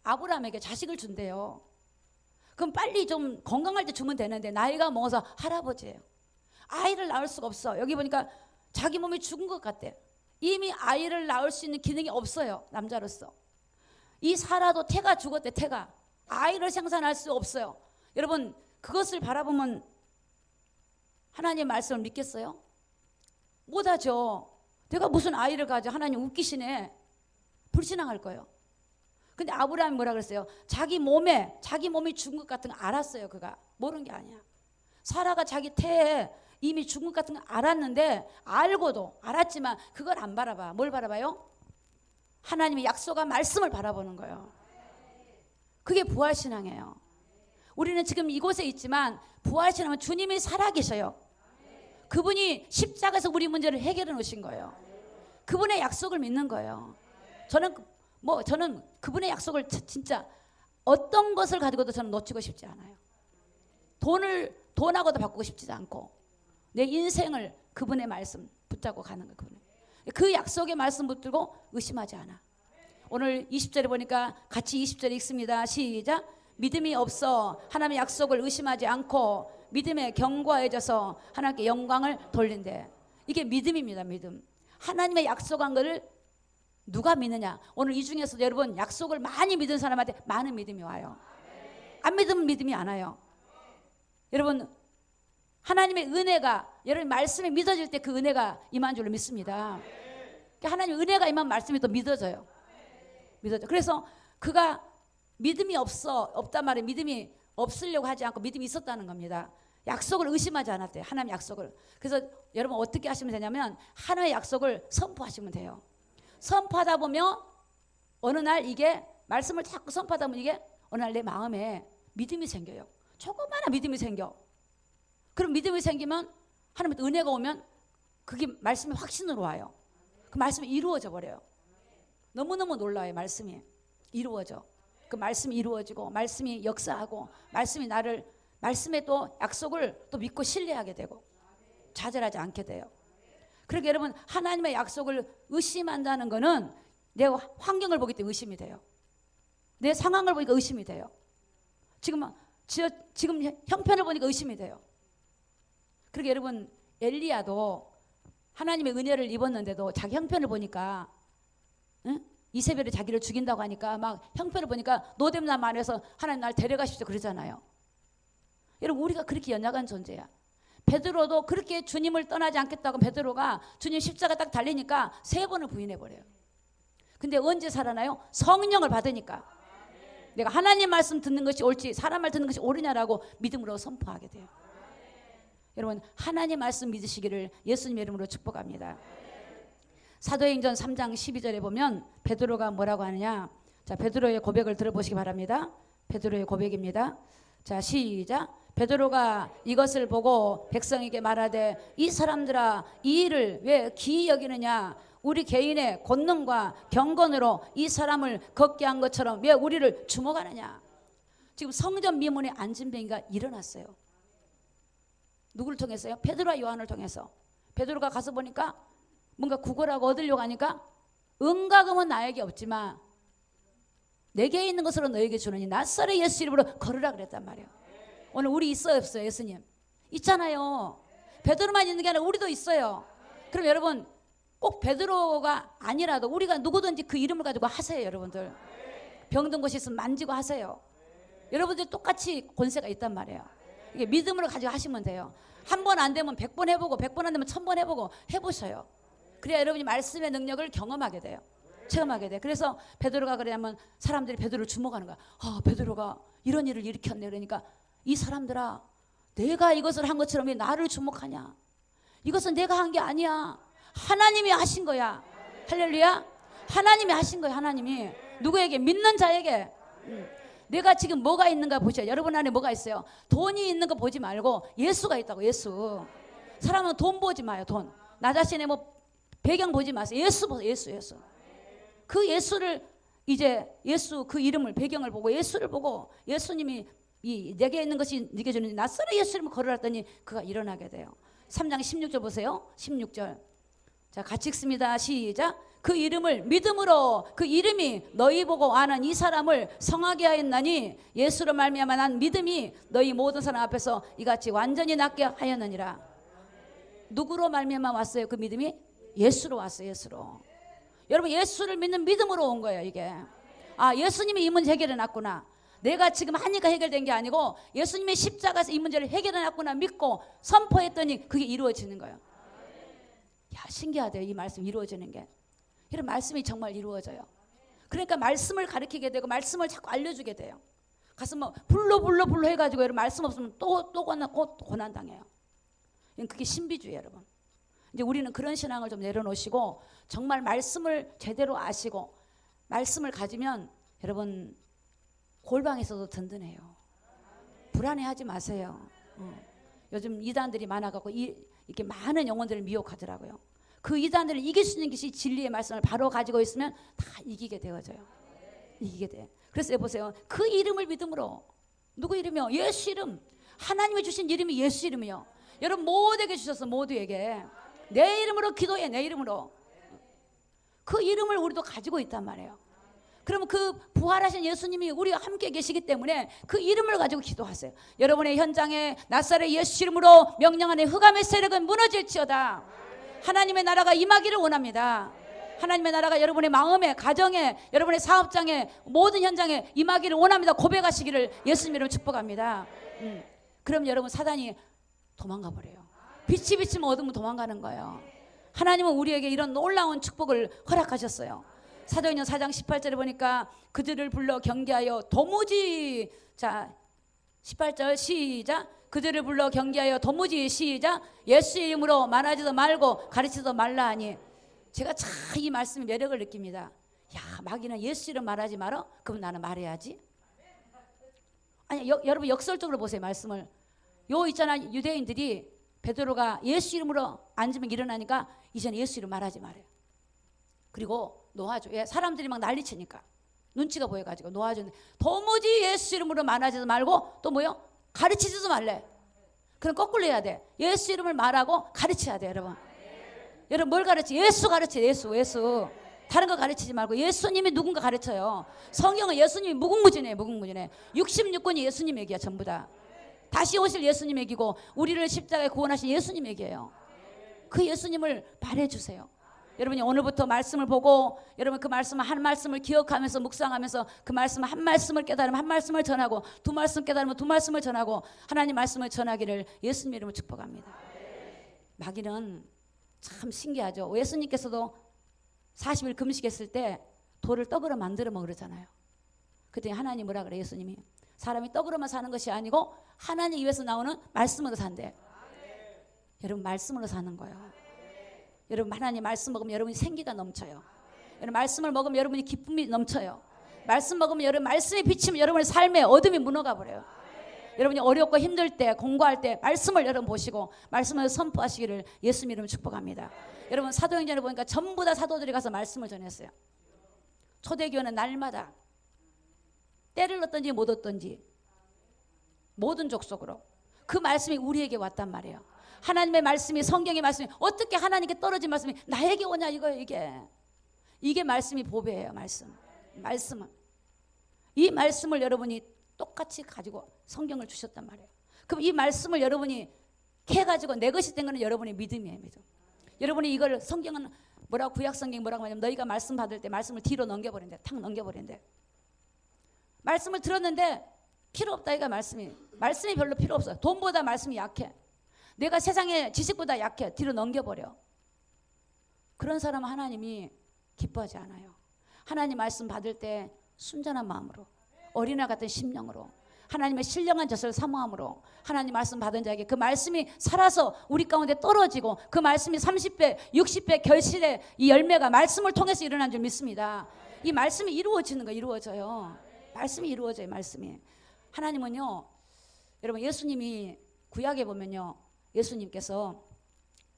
아브라함에게 자식을 준대요. 그럼 빨리 좀 건강할 때 주면 되는데 나이가 먹어서 할아버지예요. 아이를 낳을 수가 없어. 여기 보니까 자기 몸이 죽은 것 같대. 이미 아이를 낳을 수 있는 기능이 없어요. 남자로서. 이 사라도 태가 죽었대. 태가. 아이를 생산할 수 없어요. 여러분 그것을 바라보면 하나님의 말씀을 믿겠어요? 못하죠. 내가 무슨 아이를 가져. 하나님 웃기시네. 불신앙할 거예요. 근데 아브라함이 뭐라 그랬어요? 자기 몸이 죽은 것 같은 거 알았어요. 그가 모르는 게 아니야. 사라가 자기 태에 이미 죽은 것 같은 거 알았는데 알고도 알았지만 그걸 안 바라봐. 뭘 바라봐요? 하나님의 약속한 말씀을 바라보는 거예요. 그게 부활신앙이에요. 우리는 지금 이곳에 있지만 부활신앙은 주님이 살아계셔요. 그분이 십자가에서 우리 문제를 해결해 놓으신 거예요. 그분의 약속을 믿는 거예요. 저는 그분의 약속을 진짜 어떤 것을 가지고도 저는 놓치고 싶지 않아요. 돈하고도 바꾸고 싶지 않고 내 인생을 그분의 말씀 붙잡고 가는 거예요. 그 약속의 말씀 붙들고 의심하지 않아. 오늘 20절에 보니까 같이 20절 읽습니다. 시작. 믿음이 없어 하나님의 약속을 의심하지 않고 믿음에 견고해져서 하나님께 영광을 돌린대. 이게 믿음입니다. 믿음. 하나님의 약속한 것을 누가 믿느냐. 오늘 이 중에서 여러분 약속을 많이 믿은 사람한테 많은 믿음이 와요. 안 믿으면 믿음이 안 와요. 여러분 하나님의 은혜가 여러분 말씀이 믿어질 때 그 은혜가 임한 줄로 믿습니다. 하나님의 은혜가 임한 말씀이 또 믿어져요. 그래서 그가 믿음이 없단 말이에요. 믿음이 없으려고 하지 않고 믿음이 있었다는 겁니다. 약속을 의심하지 않았대요. 하나님의 약속을. 그래서 여러분 어떻게 하시면 되냐면 하나님의 약속을 선포하시면 돼요. 선포하다 보면 어느 날 이게 말씀을 자꾸 선포하다 보면 이게 어느 날 내 마음에 믿음이 생겨요. 조그마한 믿음이 생겨. 그럼 믿음이 생기면 하나님의 은혜가 오면 그게 말씀이 확신으로 와요. 그 말씀이 이루어져 버려요. 너무너무 놀라워요. 말씀이 이루어져. 그 말씀이 이루어지고 말씀이 역사하고 말씀에 또 약속을 또 믿고 신뢰하게 되고 좌절하지 않게 돼요. 그러니까 여러분 하나님의 약속을 의심한다는 거는 내 환경을 보기 때문에 의심이 돼요. 내 상황을 보니까 의심이 돼요. 지금 형편을 보니까 의심이 돼요. 그러니까 여러분 엘리야도 하나님의 은혜를 입었는데도 자기 형편을 보니까 이세벨이 자기를 죽인다고 하니까 막 형편을 보니까 노뎀남 안에서 하나님 날 데려가십시오 그러잖아요. 여러분 우리가 그렇게 연약한 존재야. 베드로도 그렇게 주님을 떠나지 않겠다고 베드로가 주님 십자가 딱 달리니까 3번을 부인해버려요. 근데 언제 살아나요? 성령을 받으니까. 내가 하나님 말씀 듣는 것이 옳지 사람 말 듣는 것이 옳으냐라고 믿음으로 선포하게 돼요. 여러분 하나님 말씀 믿으시기를 예수님의 이름으로 축복합니다. 사도행전 3장 12절에 보면 베드로가 뭐라고 하느냐. 자, 베드로의 고백을 들어보시기 바랍니다. 베드로의 고백입니다. 자, 시작. 베드로가 이것을 보고 백성에게 말하되 이 사람들아 이 일을 왜 기이 여기느냐. 우리 개인의 권능과 경건으로 이 사람을 걷게 한 것처럼 왜 우리를 주목하느냐. 지금 성전 미문에 안진뱅이가 일어났어요. 누구를 통해서요? 베드로와 요한을 통해서. 베드로가 가서 보니까 뭔가 구걸하고 얻으려고 하니까 은과 금은 나에게 없지만 내게 있는 것으로 너에게 주느니 나사렛 예수 이름으로 걸으라 그랬단 말이에요. 오늘 우리 있어요 없어요? 예수님 있잖아요. 베드로만 있는 게 아니라 우리도 있어요. 그럼 여러분 꼭 베드로가 아니라도 우리가 누구든지 그 이름을 가지고 하세요. 여러분들 병든 곳이 있으면 만지고 하세요. 여러분들 똑같이 권세가 있단 말이에요. 이게 믿음으로 가지고 하시면 돼요. 한 번 안 되면 100번 해보고 100번 안 되면 1000번 해보고 해보셔요. 그래야 여러분이 말씀의 능력을 경험하게 돼요. 체험하게 돼요. 그래서 베드로가 그러냐면 사람들이 베드로를 주목하는 거야. 베드로가 이런 일을 일으켰네. 그러니까 이 사람들아 내가 이것을 한 것처럼 왜 나를 주목하냐. 이것은 내가 한 게 아니야. 하나님이 하신 거야. 할렐루야. 하나님이 하신 거야. 하나님이 누구에게? 믿는 자에게. 내가 지금 뭐가 있는가 보셔. 여러분 안에 뭐가 있어요? 돈이 있는 거 보지 말고 예수가 있다고. 예수. 사람은 돈 보지 마요. 돈. 나 자신의 뭐 배경 보지 마세요. 예수 보세요. 예수. 그 예수를 이제 예수 그 이름을 배경을 보고 예수를 보고 예수님이 내게 있는 것이 네게 주는 나사렛 예수 이름을 걸으랬더니 그가 일어나게 돼요. 3장 16절 보세요. 16절. 자, 같이 읽습니다. 시작. 그 이름을 믿음으로 그 이름이 너희 보고 아는 이 사람을 성하게 하였나니 예수로 말미암아 난 믿음이 너희 모든 사람 앞에서 이같이 완전히 낫게 하였느니라. 누구로 말미암아 왔어요? 그 믿음이 예수로 왔어요. 예수로. 여러분 예수를 믿는 믿음으로 온 거예요. 이게 예수님이 이 문제 해결해 놨구나. 내가 지금 하니까 해결된 게 아니고 예수님의 십자가에서 이 문제를 해결해 놨구나 믿고 선포했더니 그게 이루어지는 거예요. 야, 신기하대요. 이 말씀 이루어지는 게. 이런 말씀이 정말 이루어져요. 그러니까 말씀을 가르치게 되고 말씀을 자꾸 알려주게 돼요. 가서 뭐 불러 해가지고 여러분 말씀 없으면 또 고난 당해요. 그게 신비주의 여러분. 이제 우리는 그런 신앙을 좀 내려놓으시고 정말 말씀을 제대로 아시고 말씀을 가지면 여러분 골방에서도 든든해요. 불안해하지 마세요. 요즘 이단들이 많아갖고 이렇게 많은 영혼들을 미혹하더라고요. 그 이단들을 이길 수 있는 것이 진리의 말씀을 바로 가지고 있으면 다 이기게 되어져요. 이기게 돼. 그래서 보세요. 그 이름을 믿음으로. 누구 이름이요? 예수 이름. 하나님이 주신 이름이 예수 이름이요. 여러분 모두에게 주셨어. 모두에게. 내 이름으로 기도해. 내 이름으로. 그 이름을 우리도 가지고 있단 말이에요. 그러면 그 부활하신 예수님이 우리와 함께 계시기 때문에 그 이름을 가지고 기도하세요. 여러분의 현장에 나사렛 예수 이름으로 명령하는 흑암의 세력은 무너질지어다. 하나님의 나라가 임하기를 원합니다. 하나님의 나라가 여러분의 마음에, 가정에, 여러분의 사업장에, 모든 현장에 임하기를 원합니다. 고백하시기를 예수님 이름으로 축복합니다. 그럼 여러분 사단이 도망가 버려요. 빛이 비치면 어둠은 도망가는 거예요. 하나님은 우리에게 이런 놀라운 축복을 허락하셨어요. 사도행전 4장 18절에 보니까 그들을 불러 경계하여 도무지, 자 18절 시작. 그들을 불러 경계하여 도무지 시작. 예수 이름으로 말하지도 말고 가르치지도 말라 하니. 제가 참 이 말씀의 매력을 느낍니다. 야, 마귀는 예수 이름 말하지 마라. 그럼 나는 말해야지. 아니 여러분 역설적으로 보세요. 말씀을. 요 있잖아 유대인들이 베드로가 예수 이름으로 앉으면 일어나니까 이제는 예수 이름 말하지 말아요. 그리고 놓아줘. 예, 사람들이 막 난리치니까 눈치가 보여가지고 놓아주는데 도무지 예수 이름으로 말하지도 말고 또 뭐요? 가르치지도 말래. 그럼 거꾸로 해야 돼. 예수 이름을 말하고 가르쳐야 돼. 여러분 여러분 뭘 가르치? 예수 가르쳐. 예수. 다른 거 가르치지 말고 예수님이 누군가 가르쳐요. 성경은 예수님이 무궁무진해요. 무궁무진해. 66권이 예수님 얘기야. 전부 다. 다시 오실 예수님 얘기고 우리를 십자가에 구원하신 예수님 얘기예요. 그 예수님을 말해주세요. 여러분이 오늘부터 말씀을 보고 여러분 그 말씀 한 말씀을 기억하면서 묵상하면서 그 말씀 한 말씀을 깨달으면 한 말씀을 전하고 두 말씀 깨달으면 두 말씀을 전하고 하나님 말씀을 전하기를 예수님 이름으로 축복합니다. 마귀는 참 신기하죠. 예수님께서도 40일 금식했을 때 돌을 떡으로 만들어 먹으잖아요. 그때 하나님 뭐라 그래? 예수님이 사람이 떡으로만 사는 것이 아니고 하나님 입에서 나오는 말씀으로 산대. 여러분 말씀으로 사는 거예요. 여러분 하나님 말씀 먹으면 여러분이 생기가 넘쳐요. 여러분 말씀을 먹으면 여러분이 기쁨이 넘쳐요. 말씀 먹으면 여러분 말씀이 비치면 여러분의 삶에 어둠이 무너가 버려요. 여러분이 어렵고 힘들 때 공부할 때 말씀을 여러분 보시고 말씀을 선포하시기를 예수님 이름으로 축복합니다. 여러분 사도행전을 보니까 전부 다 사도들이 가서 말씀을 전했어요. 초대교회는 날마다 때를 얻든지 못 얻든지 모든 족속으로 그 말씀이 우리에게 왔단 말이에요. 하나님의 말씀이 성경의 말씀이 어떻게 하나님께 떨어진 말씀이 나에게 오냐 이거예요. 이게 말씀이 보배예요. 말씀은 이 말씀을 여러분이 똑같이 가지고 성경을 주셨단 말이에요. 그럼 이 말씀을 여러분이 캐가지고 내 것이 된 거는 여러분의 믿음이에요. 믿음. 여러분이 이걸 성경은 뭐라고 구약성경이 뭐라고 하냐면 너희가 말씀 받을 때 말씀을 뒤로 넘겨버린대. 탁 넘겨버린대. 말씀을 들었는데 필요 없다 이가 말씀이 별로 필요 없어요. 돈보다 말씀이 약해. 내가 세상의 지식보다 약해. 뒤로 넘겨버려. 그런 사람은 하나님이 기뻐하지 않아요. 하나님 말씀 받을 때 순전한 마음으로 어린아 같은 심령으로 하나님의 신령한 젖을 사모함으로 하나님 말씀 받은 자에게 그 말씀이 살아서 우리 가운데 떨어지고 그 말씀이 30배 60배 결실의 이 열매가 말씀을 통해서 일어난 줄 믿습니다. 이 말씀이 이루어지는 거 이루어져요. 말씀이 이루어져요. 말씀이. 하나님은요 여러분 예수님이 구약에 보면요 예수님께서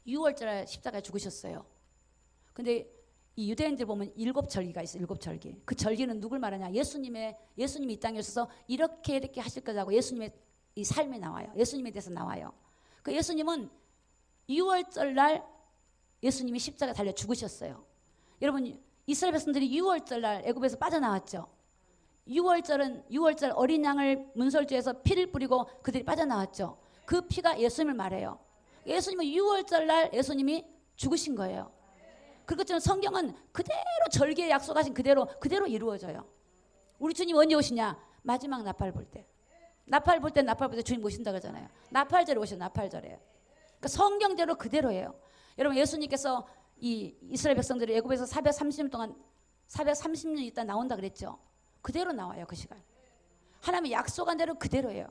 6월절에 십자가에 죽으셨어요. 근데 이 유대인들 보면 7절기가 있어요. 7절기. 그 절기는 누굴 말하냐? 예수님이 이 땅에 오셔서 이렇게 하실 거라고 예수님의 이 삶에 나와요. 예수님에 대해서 나와요. 그 예수님은 6월절 날 예수님이 십자가에 달려 죽으셨어요. 여러분 이스라엘 백성들이 6월절 날 애굽에서 빠져나왔죠. 6월절 어린 양을 문설주에서 피를 뿌리고 그들이 빠져나왔죠. 그 피가 예수님을 말해요. 예수님은 6월절 날 예수님이 죽으신 거예요. 그것처럼 성경은 그대로 절기에 약속하신 그대로 이루어져요. 우리 주님 언제 오시냐? 마지막 나팔 볼 때. 나팔 볼 때 주님 오신다 그러잖아요. 나팔절에 오셔요. 나팔절에. 그러니까 성경대로 그대로예요. 여러분 예수님께서 이 이스라엘 백성들이 애굽에서 430년 동안 430년 있다 나온다 그랬죠. 그대로 나와요. 그 시간. 하나님의 약속한 대로 그대로예요.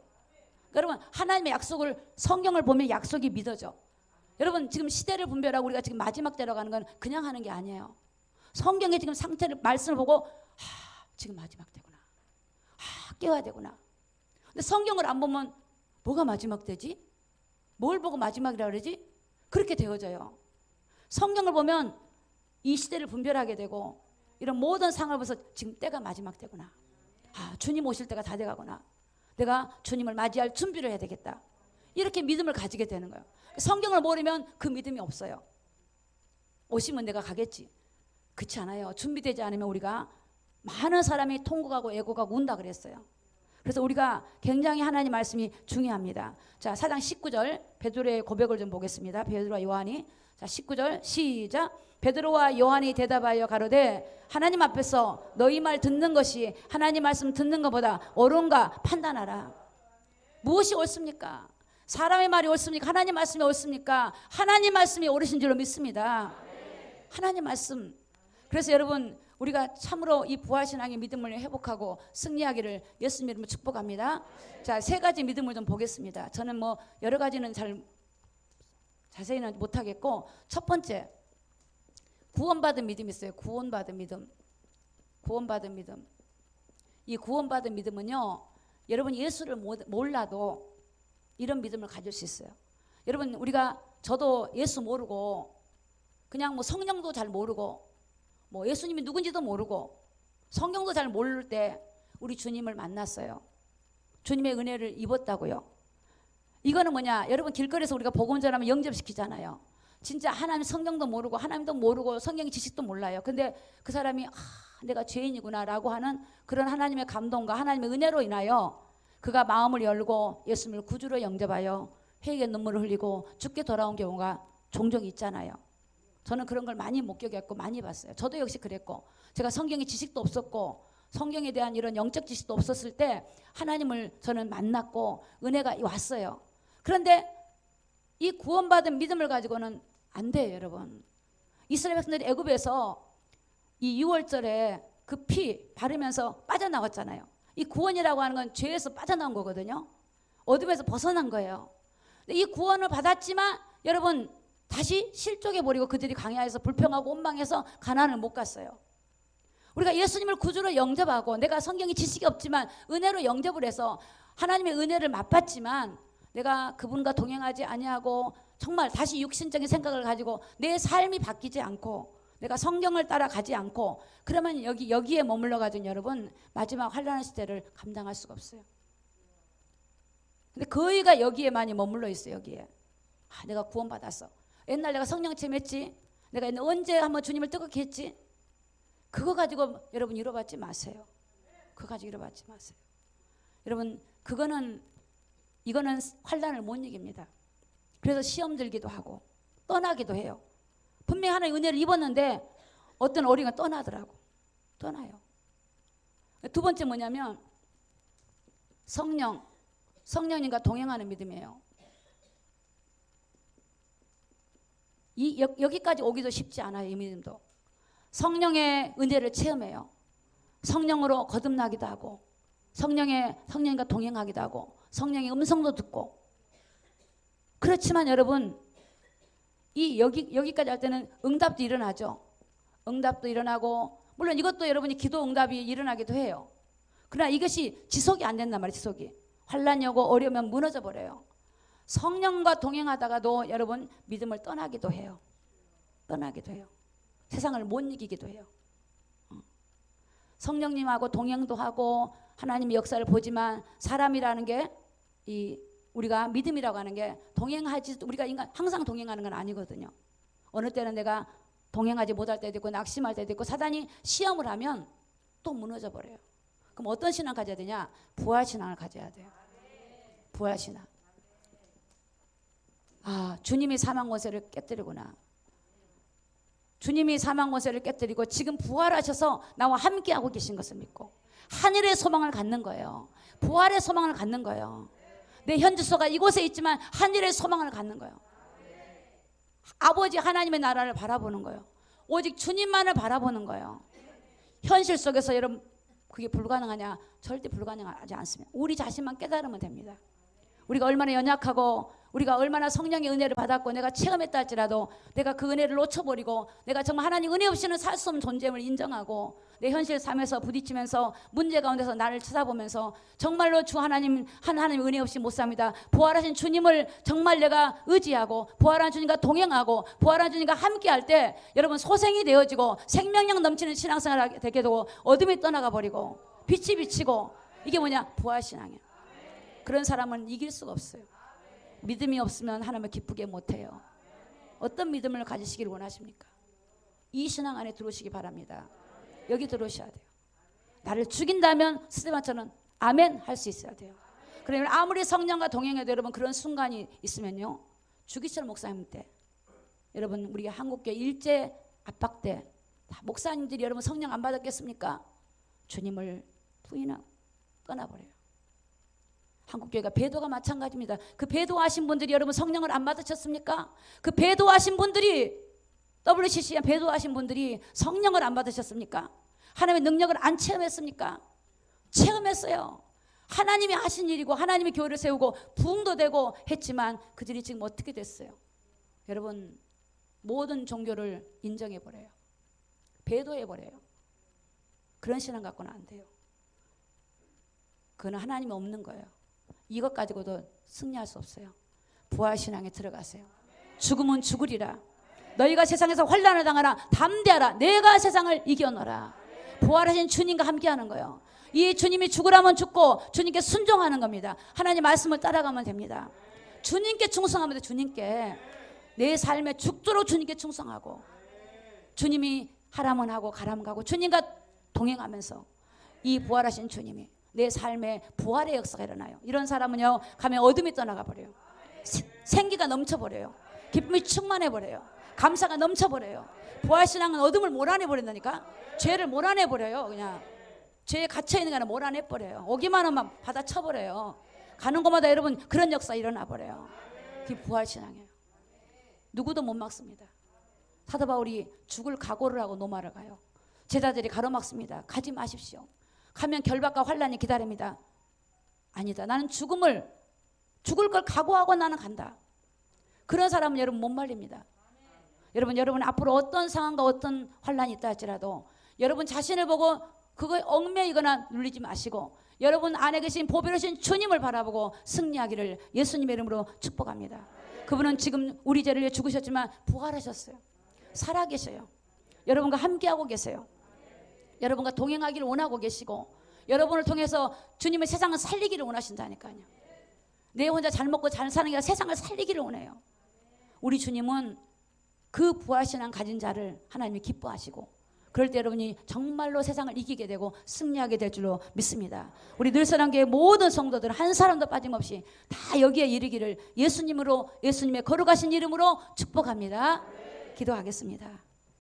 여러분 하나님의 약속을 성경을 보면 약속이 믿어져. 여러분 지금 시대를 분별하고 우리가 지금 마지막 때로 가는 건 그냥 하는 게 아니에요. 성경의 지금 상태를 말씀을 보고 지금 마지막 때구나. 깨워야 되구나. 근데 성경을 안 보면 뭐가 마지막 때지? 뭘 보고 마지막이라 그러지? 그렇게 되어져요. 성경을 보면 이 시대를 분별하게 되고 이런 모든 상황을 보면서 지금 때가 마지막 때구나. 주님 오실 때가 다 돼가구나. 내가 주님을 맞이할 준비를 해야 되겠다. 이렇게 믿음을 가지게 되는 거예요. 성경을 모르면 그 믿음이 없어요. 오시면 내가 가겠지. 그렇지 않아요. 준비되지 않으면 우리가 많은 사람이 통곡하고 애곡하고 운다 그랬어요. 그래서 우리가 굉장히 하나님 말씀이 중요합니다. 자, 4장 19절 베드로의 고백을 좀 보겠습니다. 베드로와 요한이. 자, 19절 시작. 베드로와 요한이 대답하여 가로되 하나님 앞에서 너희 말 듣는 것이 하나님 말씀 듣는 것보다 옳은가 판단하라. 무엇이 옳습니까? 사람의 말이 옳습니까? 하나님 말씀이 옳습니까? 하나님 말씀이 옳으신 줄로 믿습니다. 하나님 말씀. 그래서 여러분 우리가 참으로 이 부활신앙의 믿음을 회복하고 승리하기를 예수님 이름으로 축복합니다. 자, 3가지 믿음을 좀 보겠습니다. 저는 뭐 여러 가지는 잘 자세히는 못하겠고, 첫 번째 구원받은 믿음이 있어요. 구원받은 믿음. 이 구원받은 믿음은요, 여러분 예수를 몰라도 이런 믿음을 가질 수 있어요. 여러분 저도 예수 모르고 그냥 뭐 성령도 잘 모르고 뭐 예수님이 누군지도 모르고 성경도 잘 모를 때 우리 주님을 만났어요. 주님의 은혜를 입었다고요. 이거는 뭐냐? 여러분 길거리에서 우리가 복음 전하면 영접시키잖아요. 진짜 하나님 성경도 모르고 하나님도 모르고 성경 지식도 몰라요. 근데 그 사람이 내가 죄인이구나 라고 하는 그런 하나님의 감동과 하나님의 은혜로 인하여 그가 마음을 열고 예수님을 구주로 영접하여 회개의 눈물을 흘리고 죽게 돌아온 경우가 종종 있잖아요. 저는 그런 걸 많이 목격했고 많이 봤어요. 저도 역시 그랬고, 제가 성경의 지식도 없었고 성경에 대한 이런 영적 지식도 없었을 때 하나님을 저는 만났고 은혜가 왔어요. 그런데 이 구원받은 믿음을 가지고는 안 돼요, 여러분. 이스라엘 백성들이 애굽에서 이 6월절에 그 피 바르면서 빠져나왔잖아요. 이 구원이라고 하는 건 죄에서 빠져나온 거거든요. 어둠에서 벗어난 거예요. 근데 이 구원을 받았지만 여러분 다시 실족해 버리고 그들이 광야에서 불평하고 원망해서 가나안을 못 갔어요. 우리가 예수님을 구주로 영접하고 내가 성경이 지식이 없지만 은혜로 영접을 해서 하나님의 은혜를 맛봤지만 내가 그분과 동행하지 아니하고 정말 다시 육신적인 생각을 가지고 내 삶이 바뀌지 않고 내가 성경을 따라가지 않고 그러면 여기에 머물러 가지고 여러분 마지막 환난의 시대를 감당할 수가 없어요. 근데 거의가 여기에 많이 머물러 있어요. 여기에. 내가 구원받았어. 옛날 내가 성령 체험했지. 내가 언제 한번 주님을 뜨겁게 했지. 그거 가지고 여러분 잃어받지 마세요. 그거 가지고 잃어받지 마세요. 여러분 이거는 환난을 못 이깁니다. 그래서 시험 들기도 하고 떠나기도 해요. 분명히 하나님 은혜를 입었는데 어떤 어린이가 떠나더라고. 떠나요. 두 번째 뭐냐면 성령님과 동행하는 믿음이에요. 여기까지 오기도 쉽지 않아요. 이 믿음도. 성령의 은혜를 체험해요. 성령으로 거듭나기도 하고 성령님과 동행하기도 하고 성령의 음성도 듣고. 그렇지만 여러분 여기까지 할 때는 응답도 일어나죠. 응답도 일어나고 물론 이것도 여러분이 기도 응답이 일어나기도 해요. 그러나 이것이 지속이 안 된단 말이에요. 지속이. 환난이 오고 어려우면 무너져 버려요. 성령과 동행하다가도 여러분 믿음을 떠나기도 해요. 떠나기도 해요. 세상을 못 이기기도 해요. 성령님하고 동행도 하고 하나님의 역사를 보지만 사람이라는 게 우리가 믿음이라고 하는 게 우리가 인간 항상 동행하는 건 아니거든요. 어느 때는 내가 동행하지 못할 때도 있고 낙심할 때도 있고 사단이 시험을 하면 또 무너져 버려요. 그럼 어떤 신앙 가져야 되냐? 부활신앙을 가져야 돼요. 부활신앙. 주님이 사망 권세를 깨뜨리구나. 주님이 사망 권세를 깨뜨리고 지금 부활하셔서 나와 함께하고 계신 것을 믿고 하늘의 소망을 갖는 거예요. 부활의 소망을 갖는 거예요. 내 현주소가 이곳에 있지만 하늘의 소망을 갖는 거예요. 아버지 하나님의 나라를 바라보는 거예요. 오직 주님만을 바라보는 거예요. 현실 속에서 여러분 그게 불가능하냐? 절대 불가능하지 않습니다. 우리 자신만 깨달으면 됩니다. 우리가 얼마나 연약하고 우리가 얼마나 성령의 은혜를 받았고 내가 체험했다 할지라도 내가 그 은혜를 놓쳐버리고 내가 정말 하나님 은혜 없이는 살 수 없는 존재임을 인정하고 내 현실 삶에서 부딪히면서 문제 가운데서 나를 쳐다보면서 정말로 주 하나님 은혜 없이 못 삽니다. 부활하신 주님을 정말 내가 의지하고 부활한 주님과 동행하고 부활한 주님과 함께할 때 여러분 소생이 되어지고 생명력 넘치는 신앙생활을 하게 되게 되고 어둠이 떠나가 버리고 빛이 비치고 이게 뭐냐? 부활신앙이에요. 그런 사람은 이길 수가 없어요. 믿음이 없으면 하나님을 기쁘게 못해요. 어떤 믿음을 가지시기를 원하십니까? 이 신앙 안에 들어오시기 바랍니다. 여기 들어오셔야 돼요. 나를 죽인다면 스데반처럼 아멘 할 수 있어야 돼요. 그러면 아무리 성령과 동행해도 여러분 그런 순간이 있으면요. 주기철 목사님 때 여러분 우리 한국교회 일제 압박 때 목사님들이 여러분 성령 안 받았겠습니까? 주님을 부인하고 떠나버려요. 한국교회가 배도가 마찬가지입니다. 그 배도하신 분들이 여러분 성령을 안 받으셨습니까? 그 배도하신 분들이 WCC에 배도하신 분들이 성령을 안 받으셨습니까? 하나님의 능력을 안 체험했습니까? 체험했어요. 하나님이 하신 일이고 하나님의 교회를 세우고 부흥도 되고 했지만 그들이 지금 어떻게 됐어요? 여러분 모든 종교를 인정해버려요. 배도해버려요. 그런 신앙 갖고는 안 돼요. 그건 하나님이 없는 거예요. 이것 가지고도 승리할 수 없어요. 부활신앙에 들어가세요. 죽음은 죽으리라. 너희가 세상에서 환난을 당하라. 담대하라. 내가 세상을 이겨노라. 부활하신 주님과 함께하는 거예요. 이 주님이 죽으라면 죽고 주님께 순종하는 겁니다. 하나님 말씀을 따라가면 됩니다. 주님께 충성하면 돼. 주님께 내 삶에 죽도록 주님께 충성하고 주님이 하라면 하고 가라면 가고 주님과 동행하면서 이 부활하신 주님이 내 삶에 부활의 역사가 일어나요. 이런 사람은요 가면 어둠이 떠나가 버려요. 생기가 넘쳐버려요. 기쁨이 충만해 버려요. 감사가 넘쳐버려요. 부활신앙은 어둠을 몰아내버린다니까. 죄를 몰아내버려요. 그냥 죄에 갇혀있는 거는 몰아내버려요. 오기만 하면 받아쳐버려요. 가는 곳마다 여러분 그런 역사 일어나버려요. 그게 부활신앙이에요. 누구도 못 막습니다. 사도 바울이 죽을 각오를 하고 노마를 가요. 제자들이 가로막습니다. 가지 마십시오. 가면 결박과 환란이 기다립니다. 아니다. 나는 죽을 걸 각오하고 나는 간다. 그런 사람은 여러분 못 말립니다. 여러분 앞으로 어떤 상황과 어떤 환란이 있다 할지라도 여러분 자신을 보고 그거에 얽매이거나 눌리지 마시고 여러분 안에 계신 보배로우신 주님을 바라보고 승리하기를 예수님의 이름으로 축복합니다. 그분은 지금 우리 죄를 위해 죽으셨지만 부활하셨어요. 살아계셔요. 여러분과 함께하고 계세요. 여러분과 동행하기를 원하고 계시고 여러분을 통해서 주님은 세상을 살리기를 원하신다니까요. 내 혼자 잘 먹고 잘 사는 게 아니라 세상을 살리기를 원해요. 우리 주님은 그 부활신앙 가진 자를 하나님이 기뻐하시고 그럴 때 여러분이 정말로 세상을 이기게 되고 승리하게 될 줄로 믿습니다. 우리 늘사랑교회 모든 성도들 한 사람도 빠짐없이 다 여기에 이르기를 예수님의 거룩하신 이름으로 축복합니다. 기도하겠습니다.